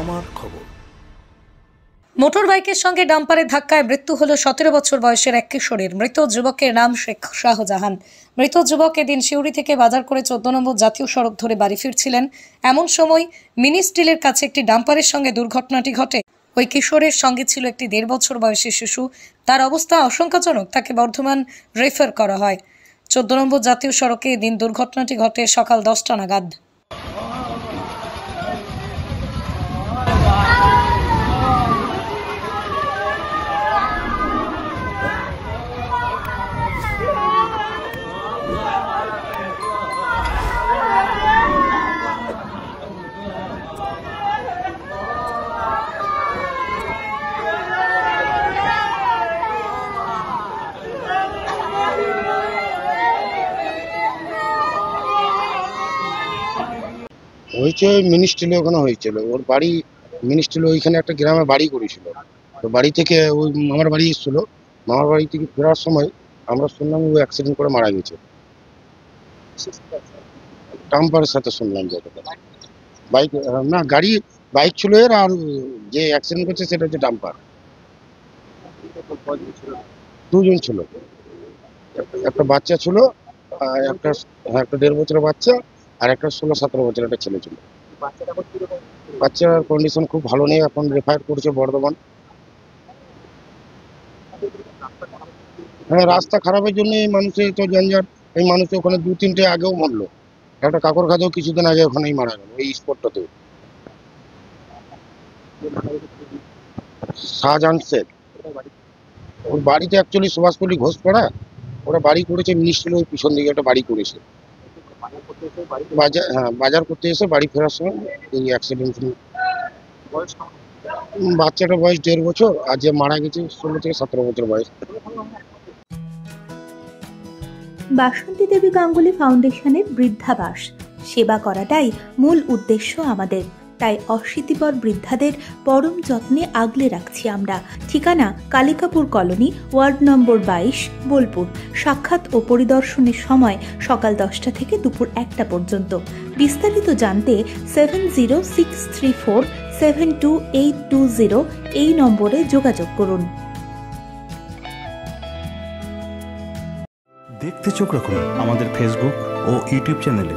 আমার খবর। মোটর বাইকের সঙ্গে ডাম্পারের ধাক্কায় মৃত্যু হল 17 বছর বয়সের এক কিশোরের। মৃত যুবকের নাম শেখ শাহজাহান। মৃত যুবক এদিন সিউড়ি থেকে বাজার করে 14 নম্বর জাতীয় সড়ক ধরে বাড়ি ফিরছিলেন। এমন সময় মিনি স্টিলের কাছে একটি ডাম্পারের সঙ্গে দুর্ঘটনাটি ঘটে। ওই কিশোরের সঙ্গে ছিল একটি 1.5 বছর বয়সী শিশু। তার অবস্থা আশঙ্কাজনক, তাকে বর্ধমান রেফার করা হয়। 14 নম্বর জাতীয় সড়কে এদিন দুর্ঘটনাটি ঘটে সকাল 10টা নাগাদ। হয়েছে মিনি স্টিলে, ওখানে হয়েছিল। ওর বাড়ি মিনি স্টিলে, ওইখানে একটা গ্রামে বাড়ি করেছিল। তো বাড়ি থেকে ওই মামার বাড়ি এসেছিল। মামার বাড়ি থেকে ফেরার সময় আমরা শুনলাম ও অ্যাক্সিডেন্ট করে মারা গেছে। ডাম্পারের সাথে শুনলাম যে বাইক না, গাড়ি বাইক ছিল এর, আর যে অ্যাক্সিডেন্ট করছে সেটা হচ্ছে ডাম্পার। দুজন ছিল, একটা বাচ্চা ছিল, আর একটা 1.5 বছরের বাচ্চা, আর একটা 16-17 বছরের একটা ছেলে ছিল। বাচ্চার কন্ডিশন খুব ভালো নেই, এখন রেফার করছে বর্ধমান। হ্যাঁ, রাস্তা খারাপের জন্য এই মানুষের তো জঞ্জাট। এই মানুষ ওখানে 2-3টে আগেও মরলো। একটা কাকর খাদেও কিছুদিন আগে ওখানেই মারা গেল, এই স্পটটাতে। শাহজাহান শেখ। ওর বাড়িতে অ্যাকচুয়ালি সুভাষপল্লী ঘোষপাড়া। ওরা বাড়ি করেছে মিনিস্ট্রির ওই পিছন দিকে একটা বাড়ি করেছে। বাজার করতে এসে বাড়ি ফেরার সময় এই অ্যাক্সিডেন্ট। বাচ্চাটার বয়স 1.5 বছর, আর যে মারা গেছে 16-17 বছর বয়স। বাসন্তী দেবী গাঙ্গুলি ফাউন্ডেশনের বৃদ্ধাবাস সেবা করাটাই মূল উদ্দেশ্য আমাদের। তাই অশীতিপর বৃদ্ধাদের পরম যত্নে আগলে রাখছি আমরা। ঠিকানা Kalikapur colony, ward number 22, Bolpur. সাক্ষাৎ ও পরিদর্শনের সময় সকাল 10টা থেকে দুপুর 1টা পর্যন্ত। বিস্তারিত জানতে 7063472820 এই নম্বরে যোগাযোগ করুন। দেখতে চোখ রাখুন আমাদের ফেসবুক ও ইউটিউব চ্যানেলে।